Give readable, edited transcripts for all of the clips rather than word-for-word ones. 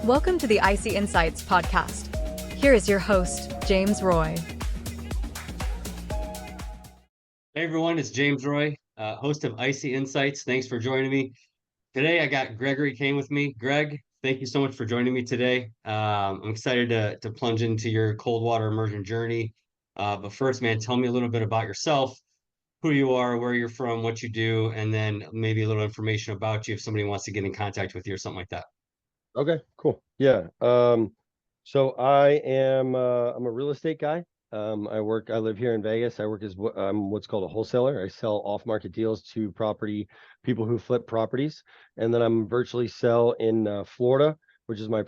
Welcome to the Icy Insights podcast. Here is your host, James Roy. Hey everyone, it's James Roy, host of Icy Insights. Thanks for joining me. Today I got Gregory Cain with me. Greg, thank you so much for joining me today. I'm excited to plunge into your cold water immersion journey. But first, man, tell me a little bit about yourself, who you are, where you're from, what you do, and then maybe a little information about you if somebody wants to get in contact with you or something like that. Okay, cool. Yeah. So I'm a real estate guy. I live here in Vegas. I'm what's called a wholesaler. I sell off-market deals to people who flip properties. And then I'm virtually sell in Florida, which is my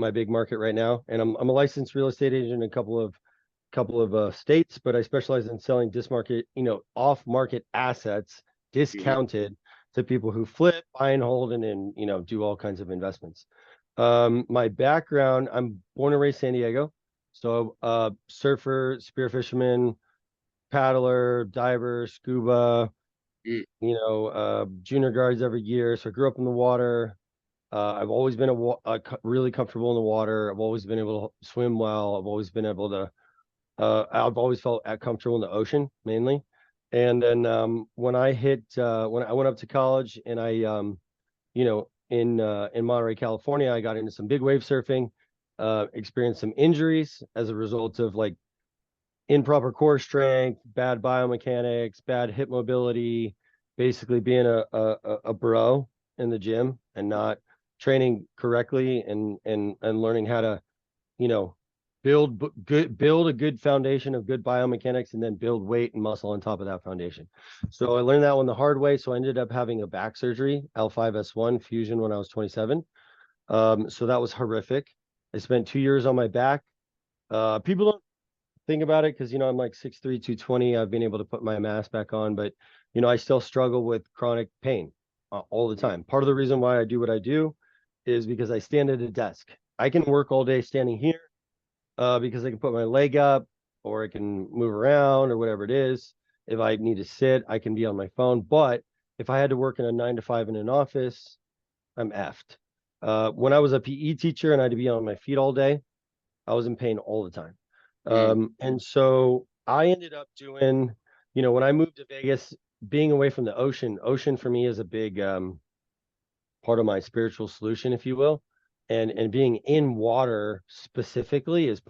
big market right now. And I'm a licensed real estate agent in a couple of states, but I specialize in selling off-market assets discounted to people who flip, buy and hold, and then, do all kinds of investments. My background, I'm born and raised San Diego. So surfer, spear fisherman, paddler, diver, scuba, junior guards every year. So I grew up in the water. I've always been really comfortable in the water. I've always been able to swim well. I've always felt comfortable in the ocean mainly. And then when I went up to college and in Monterey, California, I got into some big wave surfing, experienced some injuries as a result of like improper core strength, bad biomechanics, bad hip mobility, basically being a bro in the gym and not training correctly and learning how to, build a good foundation of good biomechanics and then build weight and muscle on top of that foundation. So I learned that one the hard way. So I ended up having a back surgery, L5S1 fusion, when I was 27. So that was horrific. I spent 2 years on my back. People don't think about it because, I'm like 6'3", 220. I've been able to put my mask back on, but, I still struggle with chronic pain all the time. Part of the reason why I do what I do is because I stand at a desk. I can work all day standing here. Because I can put my leg up or I can move around or whatever it is. If I need to sit, I can be on my phone. But if I had to work in a 9 to 5 in an office, I'm effed. When I was a PE teacher and I had to be on my feet all day, I was in pain all the time. And so I ended up doing, when I moved to Vegas, being away from the ocean for me is a big part of my spiritual solution, if you will. And being in water specifically is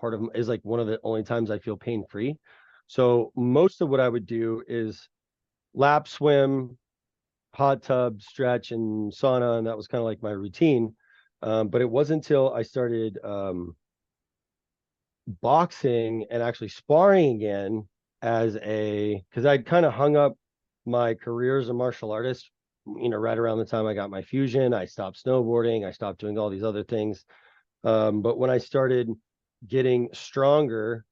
like one of the only times I feel pain free. So most of what I would do is lap swim, hot tub, stretch, and sauna, and that was kind of like my routine. But it wasn't until I started boxing and actually sparring again because I'd kind of hung up my career as a martial artist. Right around the time I got my fusion, I stopped snowboarding, I stopped doing all these other things. But when I started getting stronger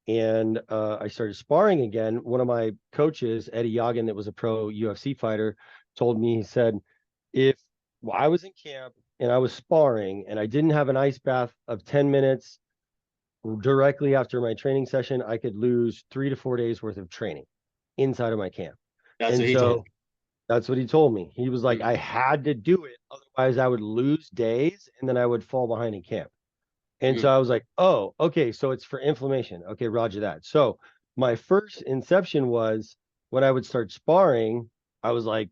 and I started sparring again, one of my coaches, Eddie Yagan, that was a pro UFC fighter, told me, he said, if I was in camp and I was sparring and I didn't have an ice bath of 10 minutes directly after my training session, I could lose 3 to 4 days worth of training inside of my camp. That's what he told me. That's what he told me. He was like, I had to do it. Otherwise, I would lose days and then I would fall behind in camp. And so I was like, oh, okay. So it's for inflammation. Okay, roger that. So my first inception was when I would start sparring, I was like,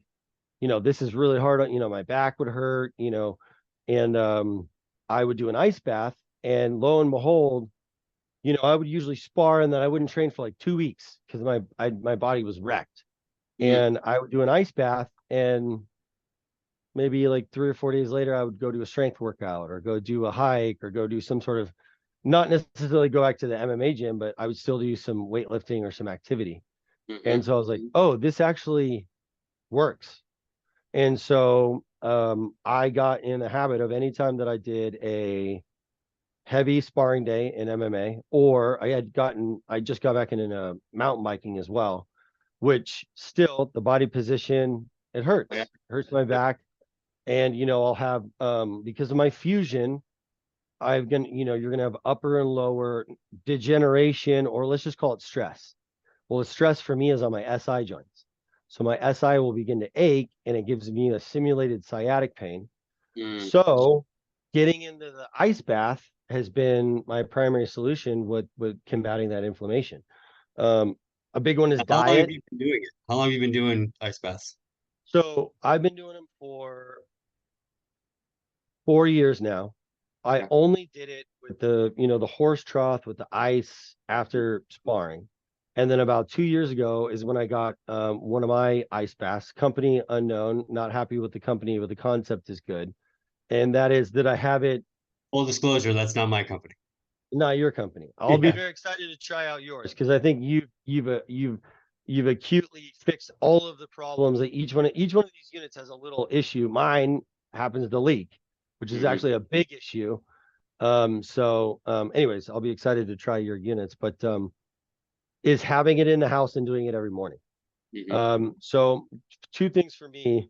this is really hard. My back would hurt, and I would do an ice bath. And lo and behold, I would usually spar and then I wouldn't train for like 2 weeks because my body was wrecked. And I would do an ice bath, and maybe like 3 or 4 days later, I would go do a strength workout or go do a hike or go do some sort of, not necessarily go back to the MMA gym, but I would still do some weightlifting or some activity. And so I was like, oh, this actually works. And so I got in the habit of anytime that I did a heavy sparring day in MMA, or I just got back into mountain biking as well, which still the body position, it hurts. It hurts my back. And, I'll have, because of my fusion, you're going to have upper and lower degeneration, or let's just call it stress. Well, the stress for me is on my SI joints. So my SI will begin to ache and it gives me a simulated sciatic pain. So getting into the ice bath has been my primary solution with combating that inflammation. A big one is How long have diet. you been doing it? How long have you been doing ice baths? So I've been doing them for 4 years now. I Okay. only did it with the horse trough with the ice after sparring. And then about 2 years ago is when I got one of my ice baths, company unknown, not happy with the company, but the concept is good. And that is that I have it, Full disclosure, that's not my company. not your company. I'll be Yeah. very excited to try out yours because I think you've acutely fixed all of the problems that each one of these units has a little issue. Mine happens to leak, which is Mhm. actually a big issue. Anyways, I'll be excited to try your units, but is having it in the house and doing it every morning. Mhm. So two things for me.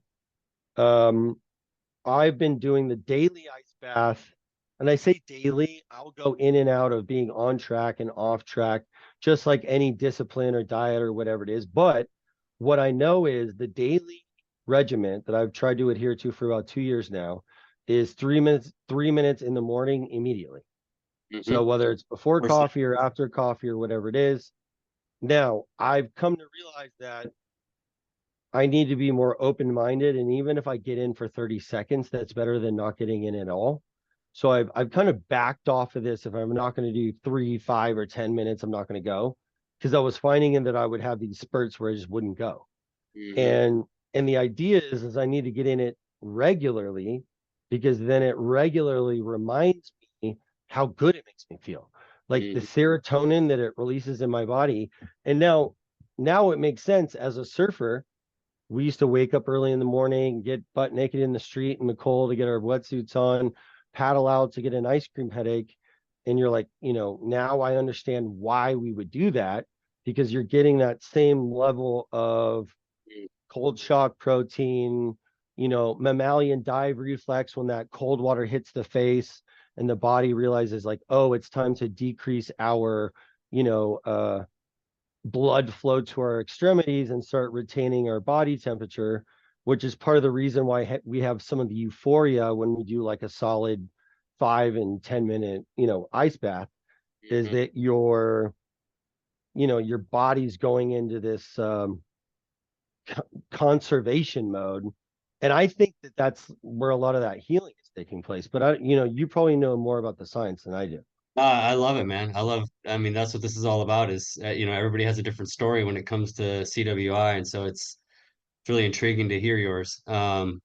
Um, I've been doing the daily ice bath, and I say daily, I'll go in and out of being on track and off track, just like any discipline or diet or whatever it is. But what I know is the daily regiment that I've tried to adhere to for about 2 years now is 3 minutes in the morning immediately. So Mhm. whether it's before First thing. coffee or after coffee or whatever it is, now I've come to realize that I need to be more open-minded. And even if I get in for 30 seconds, that's better than not getting in at all. So I've kind of backed off of this. If I'm not going to do 3, 5, or 10 minutes, I'm not going to go. Because I was finding in that I would have these spurts where I just wouldn't go. Mhm. And the idea is I need to get in it regularly because then it regularly reminds me how good it makes me feel. Like the Mhm. serotonin that it releases in my body. And now it makes sense as a surfer. We used to wake up early in the morning, get butt naked in the street in the cold to get our wetsuits on, paddle out to get an ice cream headache. And you're like, now I understand why we would do that because you're getting that same level of cold shock protein, mammalian dive reflex when that cold water hits the face and the body realizes like, oh, it's time to decrease our, you know, uh, blood flow to our extremities and start retaining our body temperature, which is part of the reason why we have some of the euphoria when we do like a solid 5 and 10 minute, ice bath, is Mhm. that your body's going into this conservation mode. And I think that that's where a lot of that healing is taking place. But you probably know more about the science than I do. I love it, man. I mean, that's what this is all about is, everybody has a different story when it comes to CWI. And so it's really intriguing to hear yours. The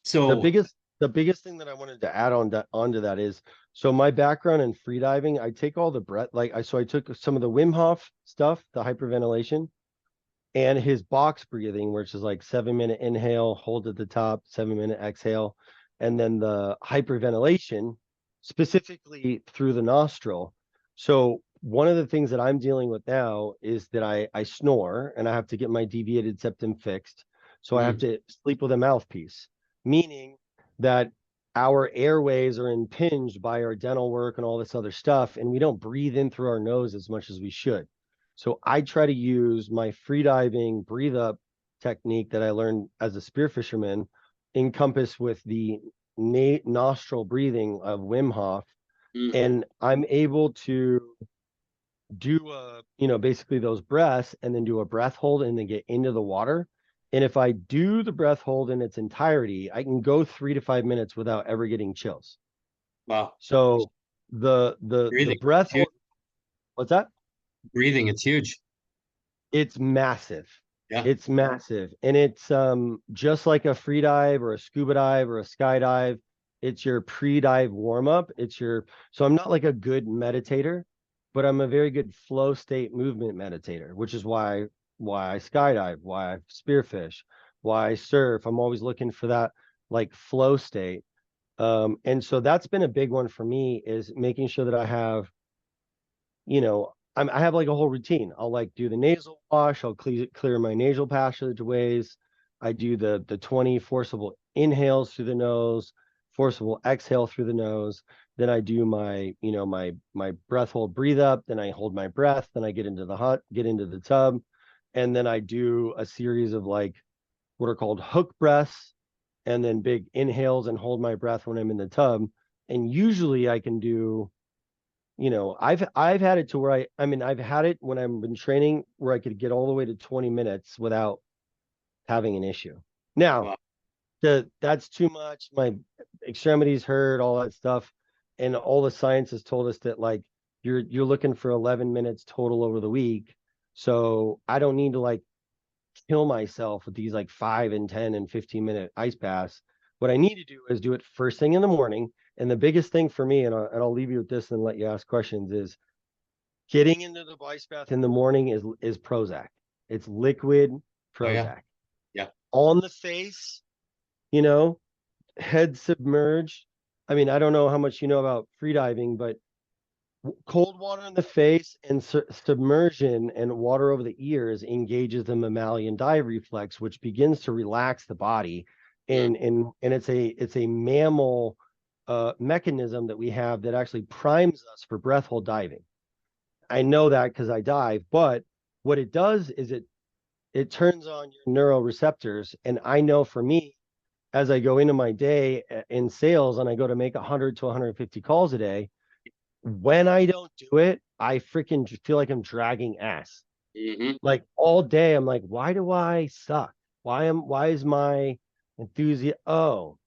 So, biggest the biggest thing that I wanted to add onto that is so my background in freediving, I take all the breath I took some of the Wim Hof stuff, the hyperventilation, and his box breathing, which is like 7 minute inhale, hold at the top, 7 minute exhale, and then the hyperventilation specifically through the nostril. So one of the things that I'm dealing with now is that I snore and I have to get my deviated septum fixed. So I have mm, to sleep with a mouthpiece, meaning that our airways are impinged by our dental work and all this other stuff, and we don't breathe in through our nose as much as we should. So I try to use my freediving breathe up technique that I learned as a spear fisherman, encompass with the nostril breathing of Wim Hof, mm, and I'm able to do basically those breaths and then do a breath hold and then get into the water. And if I do the breath hold in its entirety, I can go 3 to 5 minutes without ever getting chills. wow, So the breathing, breath huge. hold, what's that? Breathing, it's huge. It's massive. Yeah. It's massive. And it's just like a free dive or a scuba dive or a skydive. It's your pre-dive warm-up. So I'm not like a good meditator, but I'm a very good flow state movement meditator, which is why I skydive, why I spearfish, why I surf. I'm always looking for that like flow state. And so that's been a big one for me is making sure that I have I have like a whole routine. I'll like do the nasal wash. I'll clear my nasal passageways. I do the 20 forcible inhales through the nose, forcible exhale through the nose. Then I do my breath hold, breathe up. Then I hold my breath. Then I get into the tub, and then I do a series of like what are called hook breaths, and then big inhales and hold my breath when I'm in the tub. And usually I can do, I've had it to where I've had it when I've been training where I could get all the way to 20 minutes without having an issue. Now, Wow. that's too much. My extremities hurt, all that stuff. And all the science has told us that like you're looking for 11 minutes total over the week. So I don't need to like kill myself with these like 5 and 10 and 15-minute ice baths. What I need to do is do it first thing in the morning. And the biggest thing for me, and I'll leave you with this and let you ask questions, is getting into the ice bath in the morning is Prozac. It's liquid Oh yeah. Prozac. Yeah. On the face, you know, head submerged. I mean, I don't know how much you know about freediving, but cold water in the face and submersion and water over the ears engages the mammalian dive reflex, which begins to relax the body. And it's a mammal mechanism that we have that actually primes us for breath hold diving. I know that because I dive, but what it does is it turns on your neuroreceptors. And I know for me, as I go into my day in sales and I go to make 100 to 150 calls a day, when I don't do it, I freaking feel like I'm dragging ass. Mm-hmm. Like all day, I'm like, why do I suck? Why is my enthusiasm? Oh,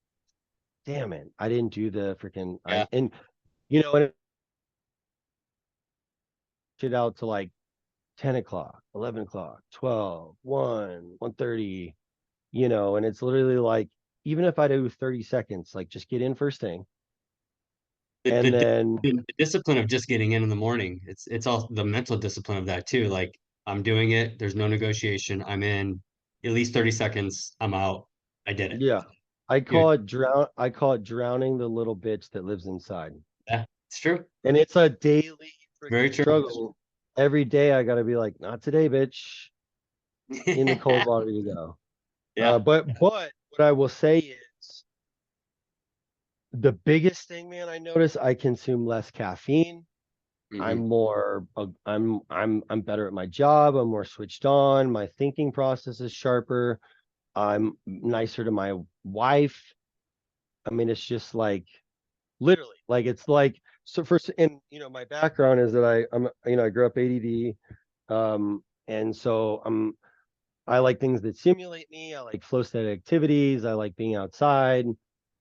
damn it. I didn't do the freaking Yeah. and and shit out to like 10 o'clock, 11 o'clock, 12, 1:30, and it's literally like, even if I do 30 seconds, like just get in first thing. The, And the, then, the discipline of just getting in the morning. It's all the mental discipline of that too. Like I'm doing it. There's no negotiation. I'm in at least 30 seconds. I'm out. I did it. yeah, You I call it drowning the little bitch that lives inside. Yeah, it's true. And it's a daily Very freaking true. struggle. Every day I got to be like, not today, bitch. In the cold water you go. Yeah. But what I will say is the biggest thing, man, I notice I consume less caffeine. Hmm. I'm more, I'm better at my job. I'm more switched on. My thinking process is sharper. I'm nicer to my wife. I mean, it's just like literally like it's like so first and my background is that I grew up ADD. And so I like things that stimulate me. I like flow state activities. I like being outside.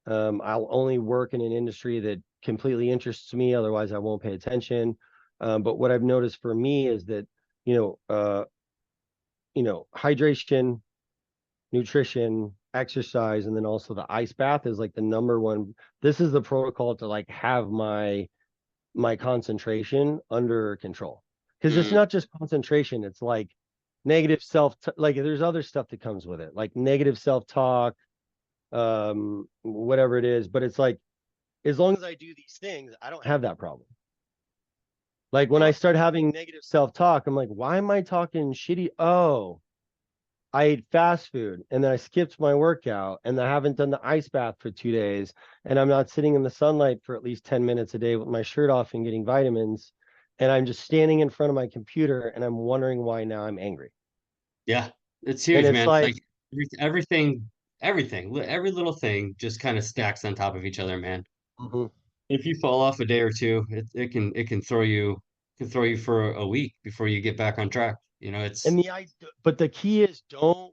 I'll only work in an industry that completely interests me. Otherwise, I won't pay attention. But what I've noticed for me is that, you know, uh, hydration, nutrition, exercise, and then also the ice bath is like the number one. This is the protocol to like have my concentration under control, because it's Hmm. not just concentration. It's like negative like there's other stuff that comes with it, like negative self-talk, whatever it is. But it's like, as long as I do these things, I don't have that problem. Like when I Well, start having negative self-talk, I'm like, why am I talking shitty? Oh, I ate fast food and then I skipped my workout and I haven't done the ice bath for 2 days, and I'm not sitting in the sunlight for at least 10 minutes a day with my shirt off and getting vitamins. And I'm just standing in front of my computer and I'm wondering why now I'm angry. yeah, it's And huge, it's man. like, Like every little thing just kind of stacks on top of each other, man. mhm. If you fall off a day or two, it can throw you for a week before you get back on track. And It's but the key is don't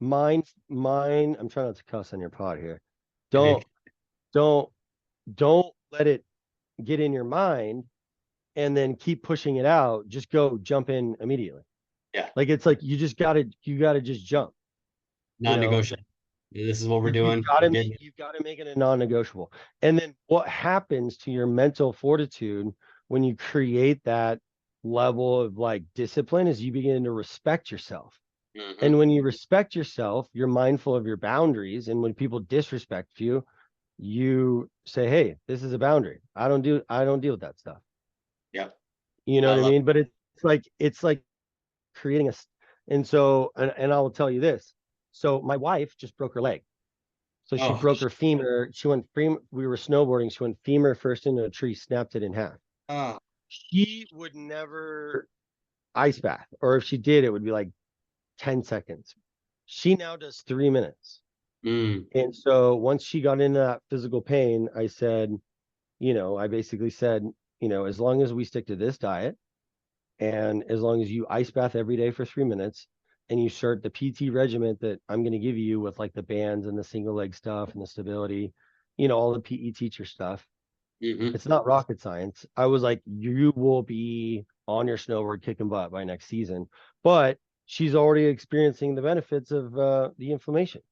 I'm trying not to cuss on your pod here. hey, Don't, don't, don't let it get in your mind and then keep pushing it out. Just go jump in immediately. yeah, Like it's like you gotta just jump. You know, non-negotiable. This is what we're you've doing. got We're to getting make it. you've got to make it a non-negotiable. And then what happens to your mental fortitude when you create that level of like discipline is you begin to respect yourself. Hmm. And when you respect yourself, you're mindful of your boundaries. And when people disrespect you, you say, "Hey, this is a boundary. I don't deal with that stuff." Yeah, You know I what I love. mean? But it's like creating and so and I will tell you this. So my wife just broke her leg. So she Oh, broke her femur. We were snowboarding. She went femur first into a tree, snapped it in half. oh, She would never ice bath, or if she did, it would be like 10 seconds. She now does 3 minutes. mm, And so once she got into that physical pain, I said, I basically said, as long as we stick to this diet and as long as you ice bath every day for 3 minutes and you start the PT regimen that I'm going to give you with like the bands and the single leg stuff and the stability, all the PE teacher stuff, Mm-hmm. it's not rocket science. I was like, you will be on your snowboard kicking butt by next season. But she's already experiencing the benefits of the inflammation.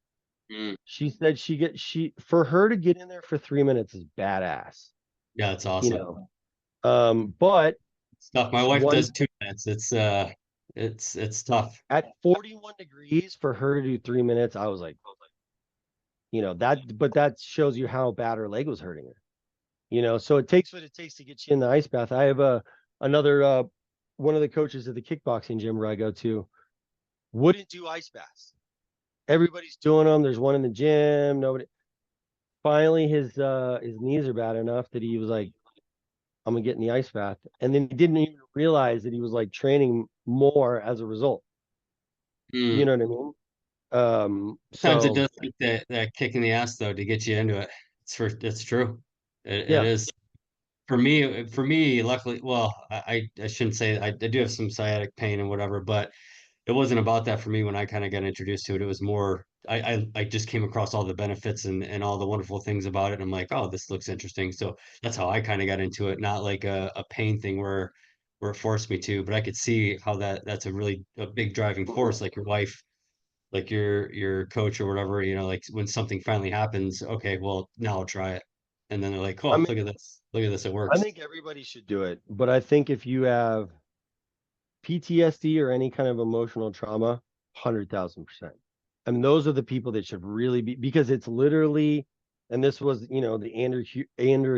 Mm. She said for her to get in there for 3 minutes is badass, Yeah, it's you awesome know. But stuff. My wife one does 2 minutes. It's tough. at 41 degrees for her to do 3 minutes, I was like, but that shows you how bad her leg was hurting her. So it takes what it takes to get you in the ice bath. I have another one of the coaches at the kickboxing gym where I go to wouldn't do ice baths. Everybody's doing them. There's one in the gym. Nobody. Finally, his knees are bad enough that he was like, "I'm gonna get in the ice bath," and then he didn't even realize that he was like training more as a result. You Mm. know what I mean? Sometimes it So does take that kick in the ass though to get you into it. It's true. It yeah, is. For me, luckily, well, I shouldn't say I do have some sciatic pain and whatever, but it wasn't about that for me when I kind of got introduced to it. It was more I just came across all the benefits and all the wonderful things about it. And I'm like, oh, this looks interesting. So that's how I kind of got into it, not like a pain thing where it forced me to, but I could see how that's a big driving force, like your wife, like your coach or whatever, like when something finally happens, okay, well now I'll try it. And then they're like, I oh, mean, look at this. Look at this, it I works. think everybody should do it, but I think if you have PTSD or any kind of emotional trauma, 100,000%. I mean, those are the people that should really be because it's literally, and this was, the Andrew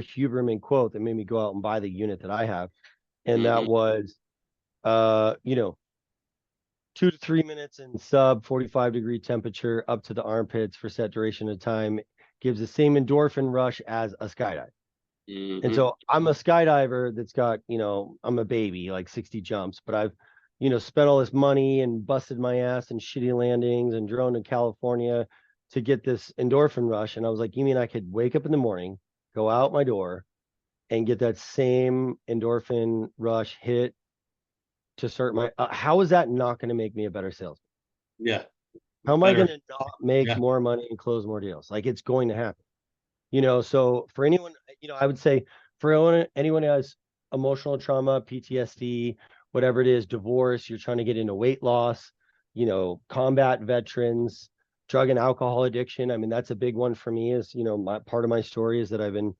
Huberman quote that made me go out and buy the unit that I have, and that Hmm. was, uh, you know, 2 to 3 minutes in sub 45-degree temperature up to the armpits for set duration of time gives the same endorphin rush as a skydive. And Hmm. so I'm a skydiver that's got, I'm a baby, like 60 jumps, but I've, spent all this money and busted my ass and shitty landings and drone to California to get this endorphin rush. And I was like, you mean I could wake up in the morning, go out my door and get that same endorphin rush hit to start how is that not going to make me a better salesman? Yeah, How am I going better. to not make Yeah. more money and close more deals? Like it's going to happen. So for anyone, I would say for anyone who has emotional trauma, PTSD, whatever it is, divorce, you're trying to get into weight loss, combat veterans, drug and alcohol addiction. I mean, that's a big one for me is, my part of my story is that I've been,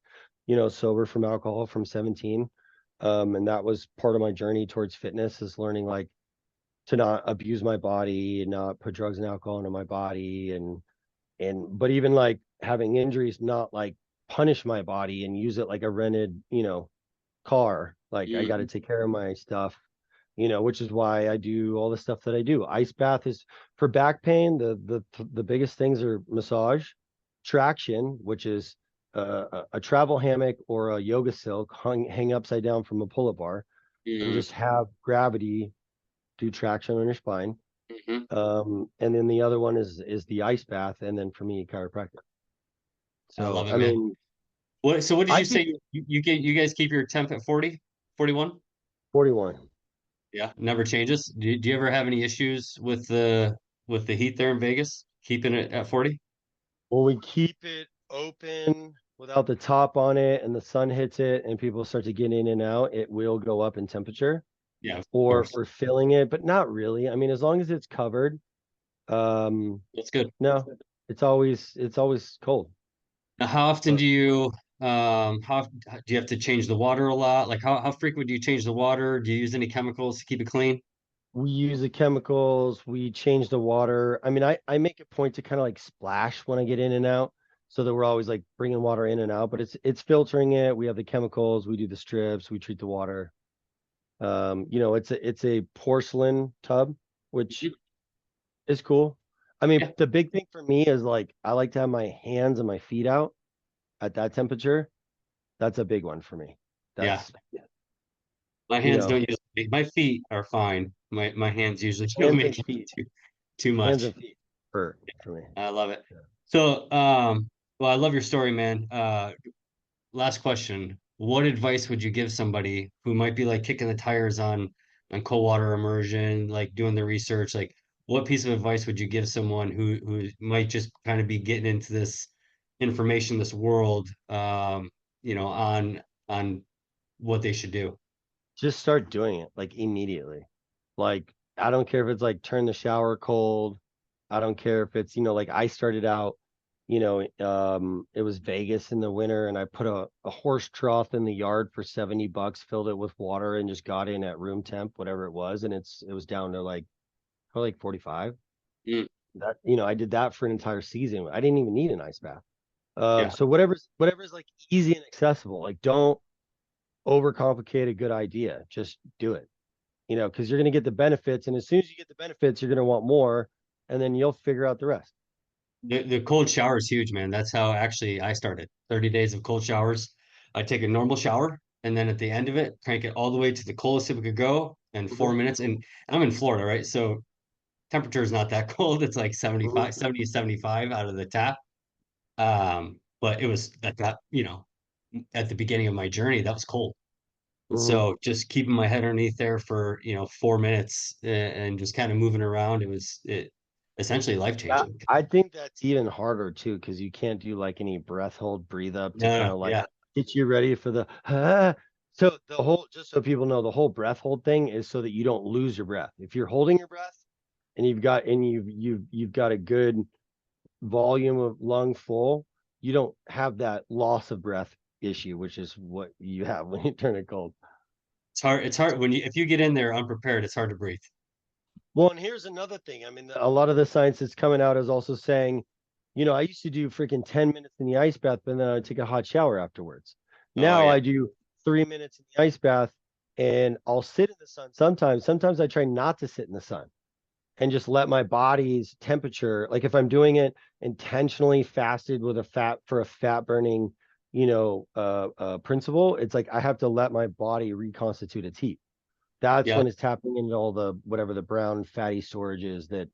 sober from alcohol from 17. And that was part of my journey towards fitness is learning like to not abuse my body and not put drugs and alcohol into my body but even like having injuries not like punish my body and use it like a rented car. Like I got to Hmm. take care of my stuff, which is why I do all the stuff that I do. Ice bath is for back pain. The biggest things are massage, traction, which is a travel hammock or a yoga silk hang upside down from a pull-up bar and Hmm. just have gravity do traction on your spine. Hmm. And then the other one is the ice bath, and then for me, chiropractic. I So love it, I man. mean, So what did I you think say you guys keep your temp at 40, 41? 41. Yeah, never changes. Do you ever have any issues with the heat there in Vegas, keeping it at 40? When we keep it open without the top on it and the sun hits it and people start to get in and out, it will go up in temperature. Yeah, of Or if course. we're filling it, but not really. I mean, as long as it's covered, um, That's good. no, it's always cold. Now, how often But do you have to change the water a lot? Like how frequent do you change the water? Do you use any chemicals to keep it clean? we use the chemicals, we change the water. I mean, I make a point to kind of like splash when I get in and out so that we're always like bringing water in and out, but it's filtering it. We have the chemicals, we do the strips, we treat the water. It's a porcelain tub, which Mhm. is cool. I mean, Yeah, the big thing for me is like I like to have my hands and my feet out at that temperature. That's a big one for me. yeah. That's My you hands know, don't usually. My feet are fine. My hands usually don't hands and make it feet, too hands much. and feet hurt for me. I love it. Yeah. So, well, I love your story, man. last question. What advice would you give somebody who might be like kicking the tires on cold water immersion, like doing the research? Like, what piece of advice would you give someone who might just kind of be getting into this information, this world, on what they should do? Just start doing it like immediately. Like, I don't care if it's like turn the shower cold. I don't care if it's, like I started out, it was Vegas in the winter and I put a horse trough in the yard for $70, filled it with water and just got in at room temp, whatever it was. And it was down to like, probably like 45. Mm, That, I did that for an entire season. I didn't even need an ice bath. yeah. So whatever's like easy and accessible, like don't overcomplicate a good idea. Just do it, because you're going to get the benefits. And as soon as you get the benefits, you're going to want more, and then you'll figure out the rest. The cold shower is huge, man. That's how actually I started. 30 days of cold showers. I take a normal shower and then at the end of it, crank it all the way to the coldest it could go in Mhm, 4 minutes. And I'm in Florida, right? So temperature is not that cold. It's like mhm, 75 out of the tap. But it was at that, at the beginning of my journey, that was cold. And mhm. so just keeping my head underneath there for, 4 minutes and just kind of moving around, it essentially life Yeah, changing. I think that's even harder too, because you can't do like any breath hold, breathe up to No, kind no, of like yeah. get you ready for the So the whole, just so people know, the whole breath hold thing is so that you don't lose your breath. If you're holding your breath and you've got a good volume of lung full, you don't have that loss of breath issue, which is what you have when you turn it cold. It's hard. It's hard when if you get in there unprepared, it's hard to breathe. Well, and here's another thing. I mean, a lot of the science that's coming out is also saying, I used to do freaking 10 minutes in the ice bath, but then I would take a hot shower afterwards. Oh Now yeah. I do 3 minutes in the ice bath and I'll sit in the sun sometimes. Sometimes I try not to sit in the sun and just let my body's temperature, like if I'm doing it intentionally fasted with a fat burning, principle, it's like I have to let my body reconstitute its heat. That's Yeah. when it's tapping into all the whatever the brown fatty storage is that,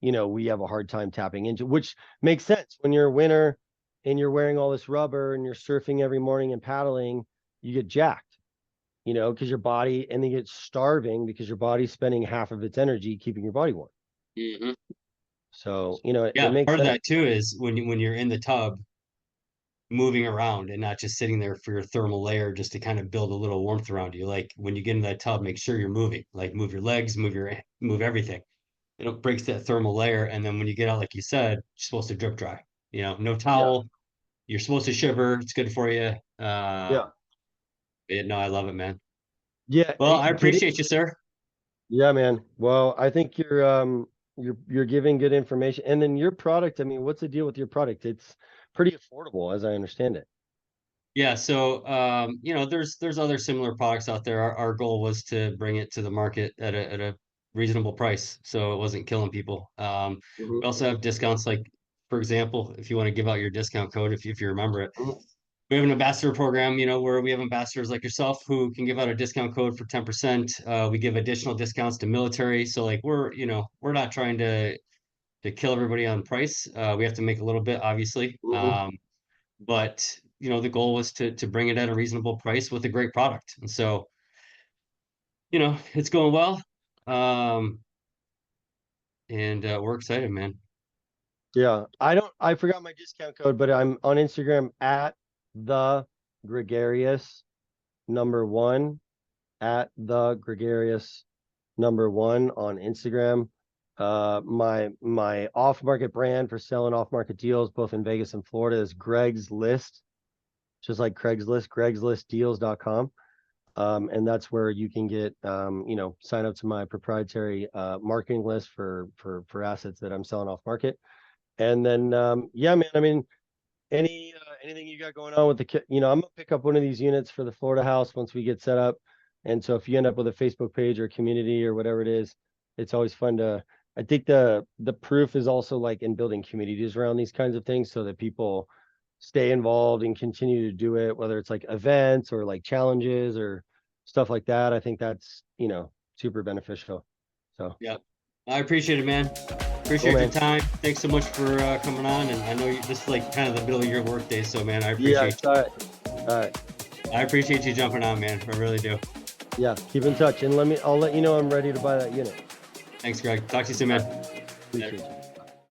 we have a hard time tapping into, which makes sense when you're a winter and you're wearing all this rubber and you're surfing every morning and paddling, you get jacked, because your body, and then you get starving because your body's spending half of its energy keeping your body warm. Hmm. So, it Yeah. makes Part of sense. that too is when you're in the tub, moving around and not just sitting there for your thermal layer just to kind of build a little warmth around you. Like when you get in that tub, make sure you're moving. Like move your legs, move everything. It breaks that thermal layer, and then when you get out, like you said, you're supposed to drip dry. No Yeah. towel. You're supposed to shiver. It's good for you. Yeah. No, I love it, man. Yeah. Well, I Getting, appreciate you, sir. yeah, man. Well, I think you're giving good information. And then your product, I mean, what's the deal with your product? It's pretty affordable as I understand it. Yeah, so there's other similar products out there. Our goal was to bring it to the market at a reasonable price, so it wasn't killing people. Mhm, We also have discounts, like for example, if you want to give out your discount code, if you remember it, mhm, we have an ambassador program, where we have ambassadors like yourself who can give out a discount code for 10%. We give additional discounts to military, so like we're not trying to kill everybody on price. We have to make a little bit, obviously. mhm. But the goal was to bring it at a reasonable price with a great product, and so it's going well. um and we're excited, man. Yeah. I forgot my discount code, but I'm on Instagram at the gregarious number one, at the gregarious number one on Instagram. My off market brand for selling off market deals, both in Vegas and Florida, is Greg's List, just like Craigslist, craigslistdeals.com. And that's where you can get, sign up to my proprietary marketing list for assets that I'm selling off market. And then, yeah, man, I mean, anything you got going on with I'm gonna pick up one of these units for the Florida house once we get set up. And so if you end up with a Facebook page or community or whatever it is, it's always fun to. I think the proof is also like in building communities around these kinds of things so that people stay involved and continue to do it, whether it's like events or like challenges or stuff like that. I think that's, super beneficial. So Yeah, I appreciate it, man. cool, Appreciate your man. time. Thanks so much for coming on, and I know this is like kind of the middle of your work day, so man, I Yeah, I appreciate you. saw it. All right. I appreciate you jumping on, man. I really do. Yeah, keep in touch and I'll let you know I'm ready to buy that unit. Thanks, Greg. Talk to you soon, man. Appreciate you.